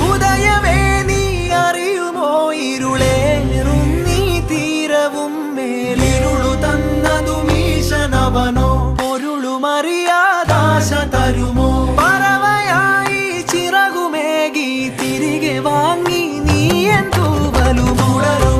ഉദയമേ നീ അറിയുമോ ഇരുളേറും നീ തീരവും മേലിരുളു തന്നതും ഈശനവനോ പൊരുളുമറിയാദാശ തരുമോ പറവയായി ചിറകുമേകി തിരികെ വാങ്ങി നീ എന്തു വലുമുടരു